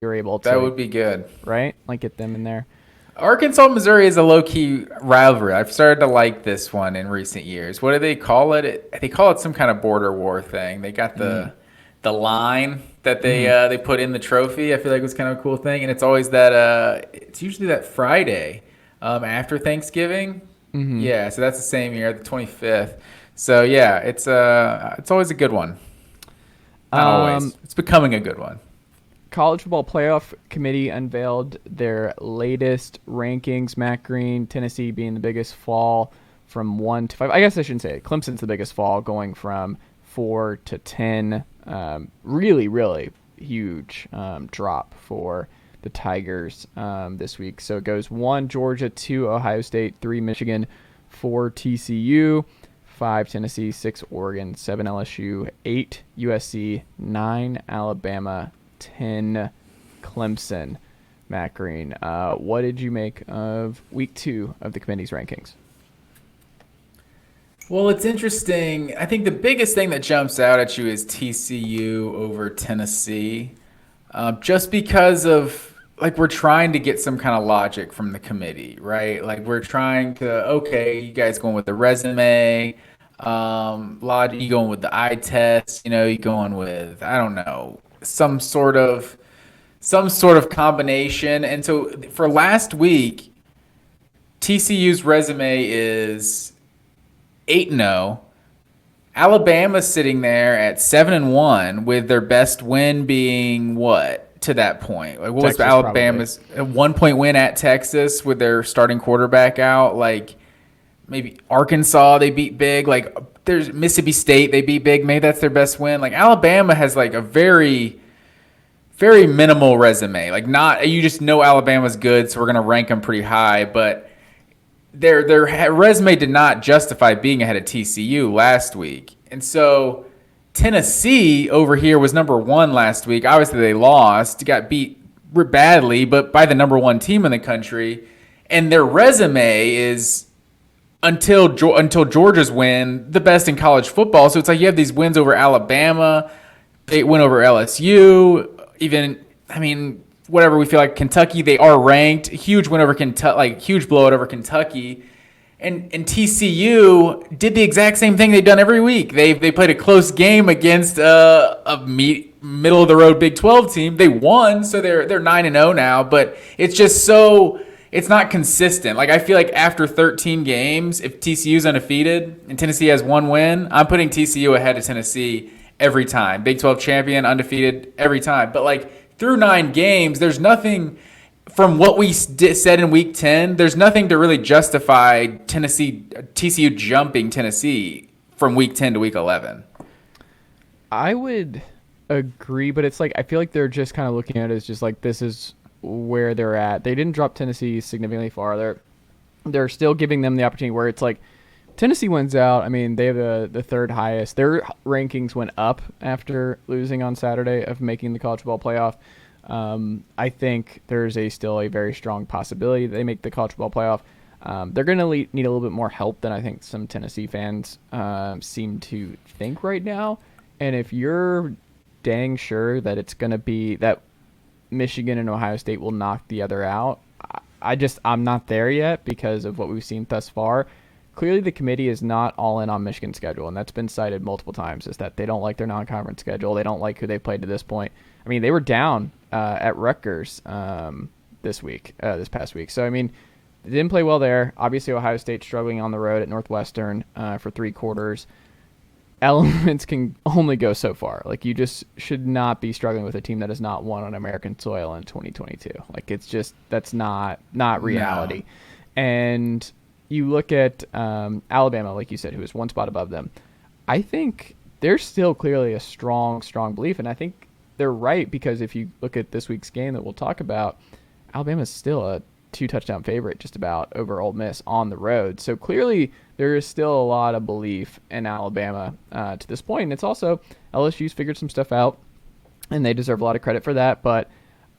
You're able to. That would be good. Right? Like get them in there. Arkansas, Missouri is a low-key rivalry. I've started to like this one in recent years. What do they call it? They call it some kind of border war thing. They got the line that they put in the trophy. I feel like it was kind of a cool thing, and it's always that it's usually that Friday after Thanksgiving. Yeah, so that's the same year, the 25th. So yeah, it's always a good one. Not always. It's becoming a good one. College Football Playoff Committee unveiled their latest rankings. Matt Green, Tennessee being the biggest fall from 1 to 5. I guess I shouldn't say it. Clemson's the biggest fall, going from 4 to 10. Really, really huge drop for the Tigers this week. So it goes 1 Georgia, 2 Ohio State, 3 Michigan, 4 TCU, 5 Tennessee, 6 Oregon, 7 LSU, 8 USC, 9 Alabama, 10 Clemson. Matt Green, what did you make of week 2 of the committee's rankings? Well, it's interesting. I think the biggest thing that jumps out at you is TCU over Tennessee, just because of, like, we're trying to get some kind of logic from the committee, right? Like, we're trying to, okay, you guys going with the resume, logic, you going with the eye test, you going with, I don't know, some sort of combination. And so for last week, TCU's resume is 8-0. Alabama's sitting there at 7-1 with their best win being what to that point? Like, what Texas, was Alabama's a 1-point win at Texas with their starting quarterback out? Like, maybe Arkansas they beat big. Like, there's Mississippi State they beat big. Maybe that's their best win. Like, Alabama has like a very, very minimal resume. Like, not, you just know Alabama's good, so we're gonna rank them pretty high. But their resume did not justify being ahead of TCU last week. And so Tennessee over here was number 1 last week. Obviously they lost, got beat badly, but by the number 1 team in the country. And their resume is, until Georgia's win, the best in college football. So it's like you have these wins over Alabama, they win over LSU, even, I mean, whatever we feel like Kentucky, they are ranked. Huge win over Kentucky, like huge blowout over Kentucky. And TCU did the exact same thing they've done every week. They played a close game against a middle of the road Big 12 team. They won, so they're 9-0 now. But it's just so, it's not consistent. Like, I feel like after 13 games, if TCU's undefeated and Tennessee has 1 win, I'm putting TCU ahead of Tennessee every time. Big 12 champion, undefeated every time. But like, through 9 games, there's nothing from what we said in week 10. There's nothing to really justify TCU jumping Tennessee from week 10 to week 11. I would agree, but it's like, I feel like they're just kind of looking at it as just like, this is where they're at. They didn't drop Tennessee significantly far. They're still giving them the opportunity where it's like, Tennessee wins out. I mean, they have the 3rd highest. Their rankings went up after losing on Saturday of making the college football playoff. I think there's still a very strong possibility that they make the college football playoff. They're going to need a little bit more help than I think some Tennessee fans seem to think right now. And if you're dang sure that it's going to be that Michigan and Ohio State will knock the other out, I'm not there yet because of what we've seen thus far. Clearly, the committee is not all in on Michigan's schedule, and that's been cited multiple times, is that they don't like their non-conference schedule. They don't like who they've played to this point. I mean, they were down at Rutgers this past week. So, I mean, they didn't play well there. Obviously, Ohio State struggling on the road at Northwestern for 3 quarters. Elements can only go so far. Like, you just should not be struggling with a team that has not won on American soil in 2022. Like, it's just, that's not reality. No. And you look at Alabama, like you said, who is 1 spot above them. I think there's still clearly a strong belief, and I think they're right, because if you look at this week's game that we'll talk about, Alabama's still a 2-touchdown favorite just about over Ole Miss on the road. So clearly there is still a lot of belief in Alabama to this point. And it's also, LSU's figured some stuff out, and they deserve a lot of credit for that. But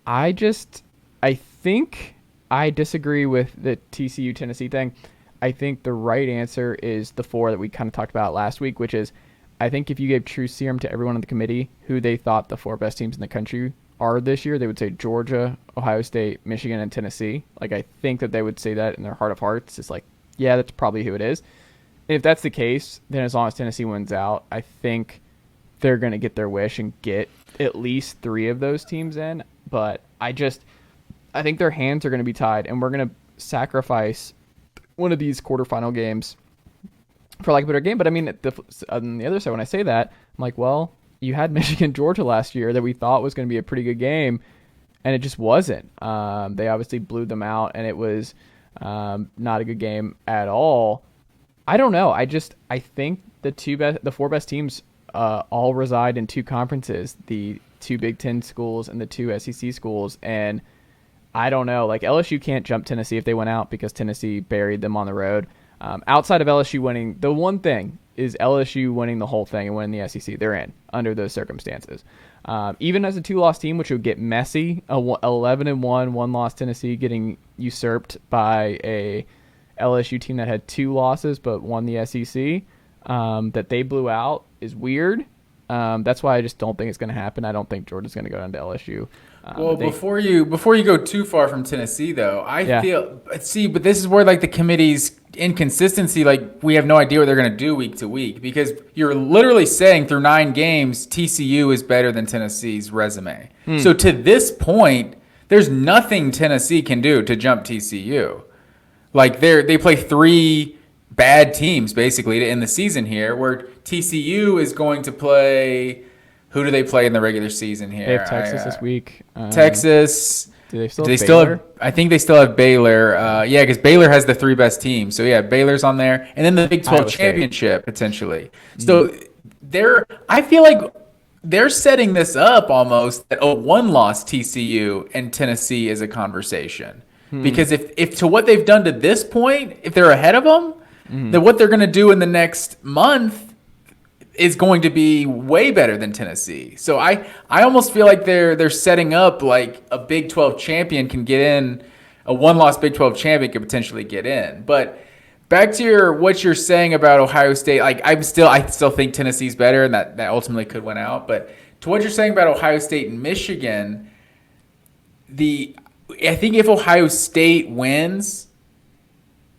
I think I disagree with the TCU Tennessee thing. I think the right answer is the 4 that we kind of talked about last week, which is I think if you gave true serum to everyone on the committee who they thought the 4 best teams in the country are this year, they would say Georgia, Ohio State, Michigan, and Tennessee. Like, I think that they would say that in their heart of hearts. It's like, yeah, that's probably who it is. And if that's the case, then as long as Tennessee wins out, I think they're going to get their wish and get at least 3 of those teams in. But I think their hands are going to be tied, and we're going to sacrifice one of these quarterfinal games for like a better game. But I mean, on the other side, when I say that, I'm like, well, you had Michigan Georgia last year that we thought was going to be a pretty good game, and it just wasn't. They obviously blew them out, and it was not a good game at all. I don't know. I think the 4 best teams all reside in 2 conferences, the 2 Big Ten schools and the 2 SEC schools, and I don't know. Like, LSU can't jump Tennessee if they went out because Tennessee buried them on the road. Outside of LSU winning, the one thing is LSU winning the whole thing and winning the SEC. They're in under those circumstances. Even as a 2-loss team, which would get messy, 11-1, 1-loss Tennessee getting usurped by a LSU team that had 2 losses but won the SEC, that they blew out is weird. That's why I just don't think it's going to happen. I don't think Georgia's going to go down to LSU. Before you go too far from Tennessee, though, but this is where like the committee's inconsistency, like we have no idea what they're going to do week to week, because you're literally saying through 9 games TCU is better than Tennessee's resume. So to this point, there's nothing Tennessee can do to jump TCU. Like they play 3 bad teams basically to end the season here, where TCU is going to play. Who do they play in the regular season here? They have Texas this week. Texas. Do they still have Baylor? I think they still have Baylor. Because Baylor has the 3 best teams. So, yeah, Baylor's on there. And then the Big 12 championship, potentially. So, I feel like they're setting this up almost that a 1-loss TCU and Tennessee is a conversation. Because if to what they've done to this point, if they're ahead of them, then what they're going to do in the next month is going to be way better than Tennessee. So I almost feel like they're setting up like a Big 12 champion can get in, a 1-loss Big 12 champion could potentially get in. But back to what you're saying about Ohio State, like I still think Tennessee's better, and that ultimately could win out. But to what you're saying about Ohio State and Michigan, I think if Ohio State wins,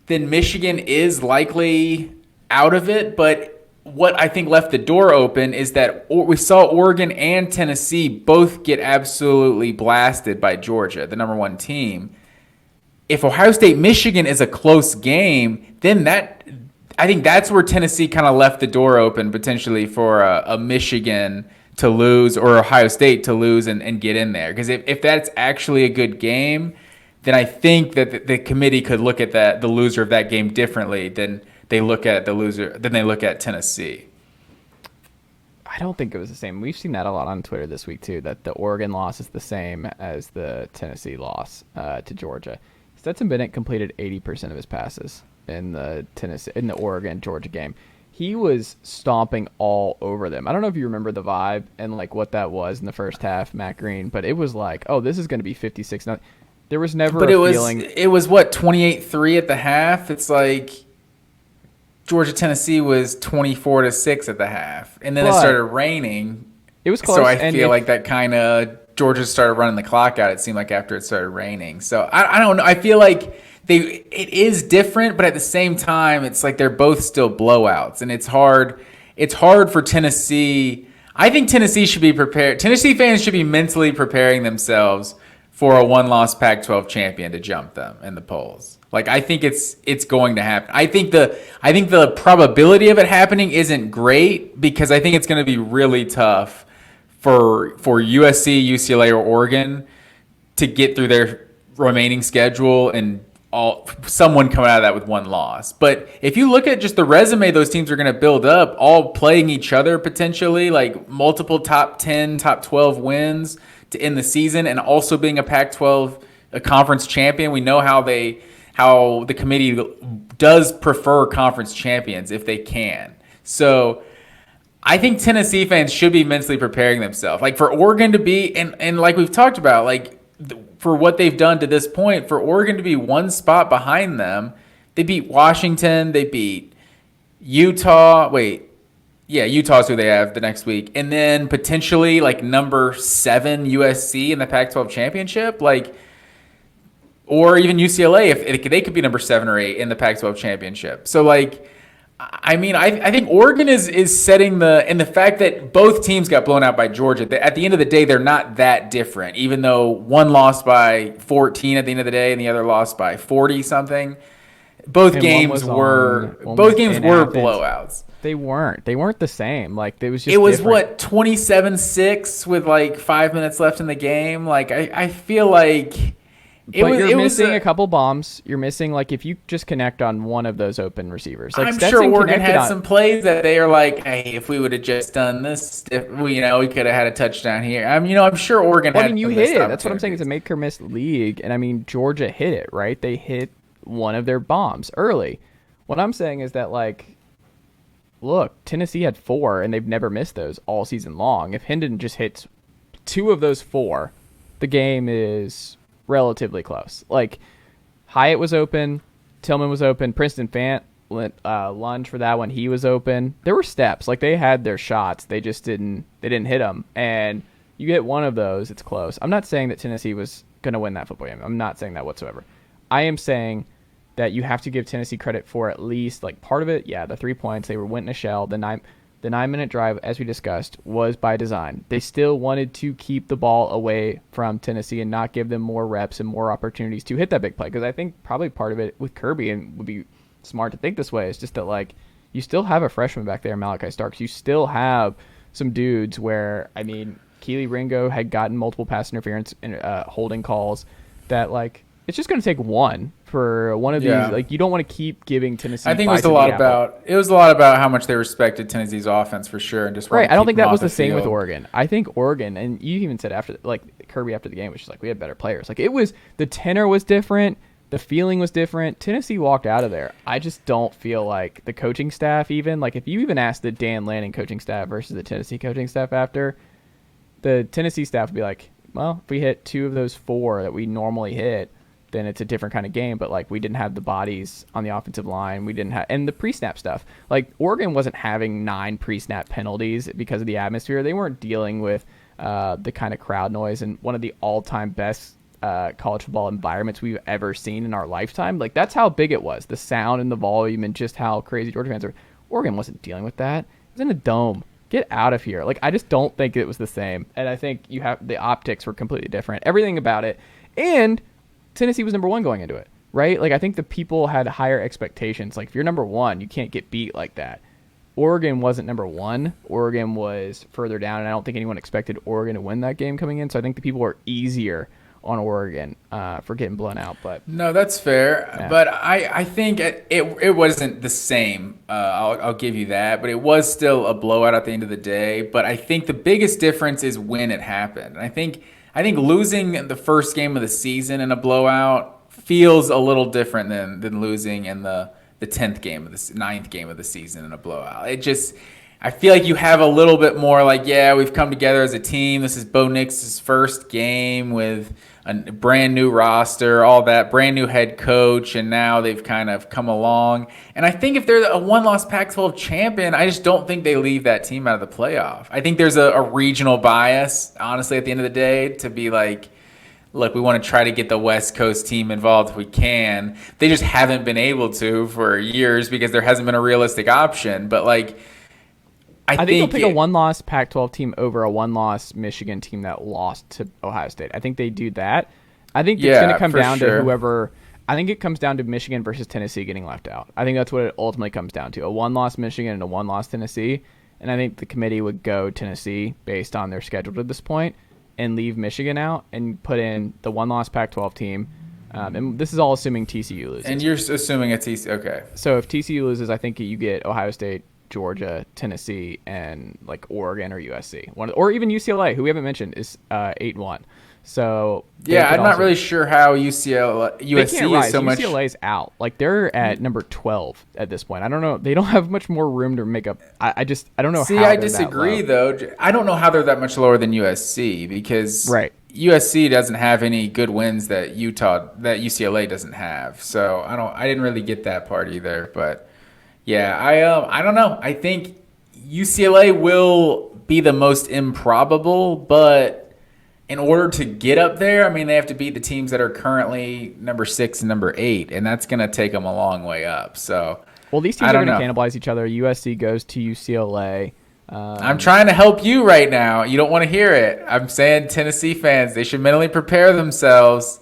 then Michigan is likely out of it, but what I think left the door open is that we saw Oregon and Tennessee both get absolutely blasted by Georgia, the number 1 team. If Ohio State Michigan is a close game, then I think that's where Tennessee kind of left the door open potentially for a Michigan to lose or Ohio State to lose and get in there. Because if that's actually a good game, then I think that the committee could look at the loser of that game differently than they look at the loser, then they look at Tennessee. I don't think it was the same. We've seen that a lot on Twitter this week too, that the Oregon loss is the same as the Tennessee loss to Georgia. Stetson Bennett completed 80% of his passes in the Oregon Georgia game. He was stomping all over them. I don't know if you remember the vibe and like what that was in the first half, Matt Green, but it was like, oh, this is going to be 56-0. There was never feeling. It was what, 28-3 at the half. It's like Georgia Tennessee was 24-6 at the half, and then it started raining. It was close. So I feel like that kind of Georgia started running the clock out. It seemed like after it started raining. So I don't know. I feel like it is different, but at the same time, it's like they're both still blowouts, and it's hard. It's hard for Tennessee. I think Tennessee should be prepared. Tennessee fans should be mentally preparing themselves for a 1-loss Pac-12 champion to jump them in the polls. Like, I think it's going to happen. I think the probability of it happening isn't great, because I think it's going to be really tough for USC, UCLA, or Oregon to get through their remaining schedule and someone coming out of that with 1 loss. But if you look at just the resume those teams are going to build up, all playing each other potentially, like multiple top 10, top 12 wins to end the season, and also being a Pac-12 conference champion, we know how the committee does prefer conference champions if they can. So I think Tennessee fans should be mentally preparing themselves. Like for Oregon to be, and like we've talked about, like for what they've done to this point, for Oregon to be 1 spot behind them, they beat Washington, they beat Utah. Wait, Yeah, Utah's who they have the next week, and then potentially like number 7 USC in the Pac-12 championship, like, or even UCLA if they could be number 7 or 8 in the Pac-12 championship. So like, I mean, I think Oregon is setting and the fact that both teams got blown out by Georgia. At the end of the day, they're not that different, even though one lost by 14 at the end of the day and the other lost by 40 something. Both And games were Athens. blowouts. They weren't. They weren't the same. Like it was just. It was different. what 27-6 with like 5 minutes left in the game. Like I feel like you're missing a couple bombs. You're missing like if you just connect on one of those open receivers. Like I'm Stetson sure Oregon connected had some plays that they are like, hey, if we would have just done this, we could have had a touchdown here. I'm sure Oregon Well, had. I mean, you some hit missed it. That's what I'm saying. It's a opportunities. make or miss league, and I mean Georgia hit it right. They hit one of their bombs early. What I'm saying is that like, look, Tennessee had 4, and they've never missed those all season long. If Hendon just hits 2 of those 4, the game is relatively close. Like Hyatt was open, Tillman was open, Princeton Fant lunge for that one. He was open. There were steps. Like they had their shots. They just didn't hit them. And you get one of those, it's close. I'm not saying that Tennessee was going to win that football game. I'm not saying that whatsoever. I am saying that you have to give Tennessee credit for at least like part of it. Yeah, the 3 points, they went in a shell. The 9-minute drive, as we discussed, was by design. They still wanted to keep the ball away from Tennessee and not give them more reps and more opportunities to hit that big play. Because I think probably part of it with Kirby, and would be smart to think this way, is just that like you still have a freshman back there, Malachi Starks. You still have some dudes where, I mean, Keely Ringo had gotten multiple pass interference and holding calls that like it's just going to take one for one of these. Like you don't want to keep giving Tennessee. I think it was a lot about how much they respected Tennessee's offense for sure, and just right. I don't think that was the the same with Oregon. I think Oregon, and you even said after like Kirby after the game, which is like we had better players. Like it was the tenor was different, the feeling was different. Tennessee walked out of there. I just don't feel like the coaching staff even like if you even asked the Dan Lanning coaching staff versus the Tennessee coaching staff after, the Tennessee staff would be like, well, if we hit 2 of those 4 that we normally hit, then it's a different kind of game. But like we didn't have the bodies on the offensive line. We didn't have, and the pre-snap stuff. Like Oregon wasn't having 9 pre-snap penalties because of the atmosphere. They weren't dealing with the kind of crowd noise and one of the all-time best college football environments we've ever seen in our lifetime. Like that's how big it was, the sound and the volume and just how crazy Georgia fans are. Oregon wasn't dealing with that. It was in a dome. Get out of here. Like I just don't think it was the same. And I think you have the optics were completely different. Everything about it. And Tennessee was number 1 going into it, right? Like I think the people had higher expectations. Like if you're number 1, you can't get beat like that. Oregon wasn't number 1. Oregon was further down, and I don't think anyone expected Oregon to win that game coming in. So I think the people were easier on Oregon for getting blown out. But no, that's fair. Yeah. But I think it wasn't the same. I'll give you that. But it was still a blowout at the end of the day. But I think the biggest difference is when it happened. And I think losing the first game of the season in a blowout feels a little different than losing in the 10th game of the 9th game of the season in a blowout. I feel like you have a little bit more like, yeah, we've come together as a team. This is Bo Nix's first game with a brand new roster, all that, brand new head coach, and now they've kind of come along. And I think if they're a 1-loss Pac-12 champion, I just don't think they leave that team out of the playoff. I think there's a regional bias, honestly, at the end of the day, to be like, look, we want to try to get the West Coast team involved if we can. They just haven't been able to for years because there hasn't been a realistic option. But like, I think they'll pick a 1-loss Pac-12 team over a 1-loss Michigan team that lost to Ohio State. I think they do that. I think it's going to come down to whoever. I think it comes down to Michigan versus Tennessee getting left out. I think that's what it ultimately comes down to: a 1-loss Michigan and a 1-loss Tennessee. And I think the committee would go Tennessee based on their schedule to this point, and leave Michigan out and put in the 1-loss Pac-12 team. And this is all assuming TCU loses. And you're assuming a TCU. Okay. So if TCU loses, I think you get Ohio State, Georgia, Tennessee, and like Oregon or USC, or even UCLA, who we haven't mentioned, is 8-1. So yeah, I'm not really sure how USC is so much. UCLA's out. Like they're at number 12 at this point. I don't know. They don't have much more room to make up. I don't know. See, I disagree though. I don't know how they're that much lower than USC because USC doesn't have any good wins that UCLA doesn't have. So I didn't really get that part either. But yeah, I don't know. I think UCLA will be the most improbable, but in order to get up there, I mean, they have to beat the teams that are currently number 6 and number 8, and that's going to take them a long way up. So, well, these teams are going to cannibalize each other. USC goes to UCLA. I'm trying to help you right now. You don't want to hear it. I'm saying Tennessee fans, they should mentally prepare themselves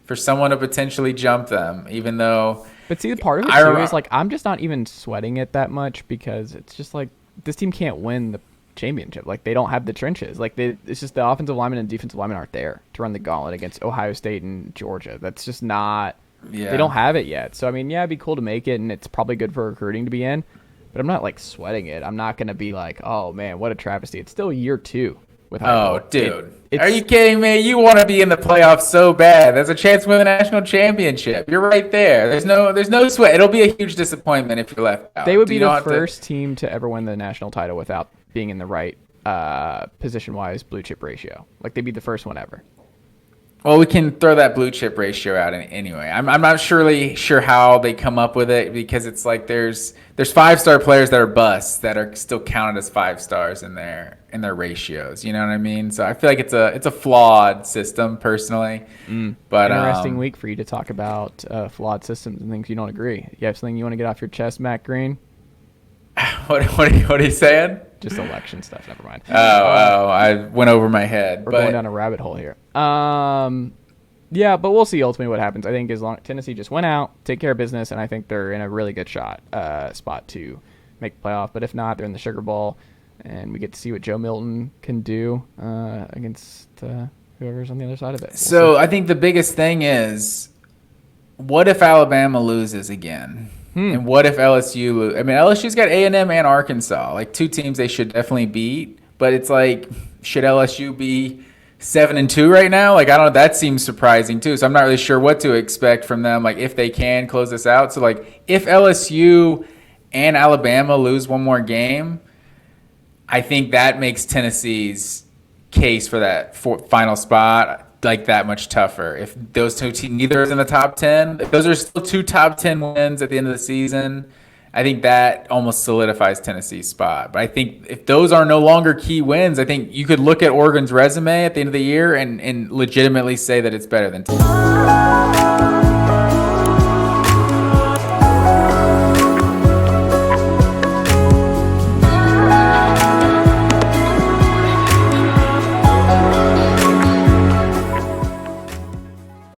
for someone to potentially jump them, even though. But see, the part of it too is like I'm just not even sweating it that much because it's just like this team can't win the championship. Like they don't have the trenches. Like it's just the offensive linemen and defensive linemen aren't there to run the gauntlet against Ohio State and Georgia. That's just not. Yeah. They don't have it yet. So I mean, yeah, it'd be cool to make it, and it's probably good for recruiting to be in. But I'm not like sweating it. I'm not gonna be like, oh man, what a travesty. It's still year 2 with. Oh, dude, are you kidding me? You want to be in the playoffs so bad. There's a chance to win the national championship. You're right there. There's no sweat. It'll be a huge disappointment if you're left out. They would be the first team to ever win the national title without being in the right position-wise blue chip ratio. Like they'd be the first one ever. Well, we can throw that blue chip ratio out anyway. I'm not surely sure how they come up with it because it's like there's 5-star players that are busts that are still counted as 5 stars in their ratios. You know what I mean? So I feel like it's a flawed system personally. But interesting week for you to talk about flawed systems and things you don't agree. You have something you want to get off your chest, Matt Green? What are you saying? Just election stuff. Never mind. I went over my head. We're going down a rabbit hole here. Yeah, but we'll see ultimately what happens. I think as long Tennessee just went out, take care of business, and I think they're in a really good spot to make the playoff. But if not, they're in the Sugar Bowl, and we get to see what Joe Milton can do against whoever's on the other side of it. So I think the biggest thing is, what if Alabama loses again? And what if LSU lose? I mean, LSU's got A&M and Arkansas, like 2 teams they should definitely beat. But it's like, should LSU be 7-2 right now? Like, I don't know. That seems surprising too. So I'm not really sure what to expect from them. Like, if they can close this out. So like, if LSU and Alabama lose one more game, I think that makes Tennessee's case for that final spot like that much tougher. If those 2 teams, neither is in the top 10, if those are still 2 top 10 wins at the end of the season, I think that almost solidifies Tennessee's spot. But I think if those are no longer key wins, I think you could look at Oregon's resume at the end of the year and legitimately say that it's better than Tennessee.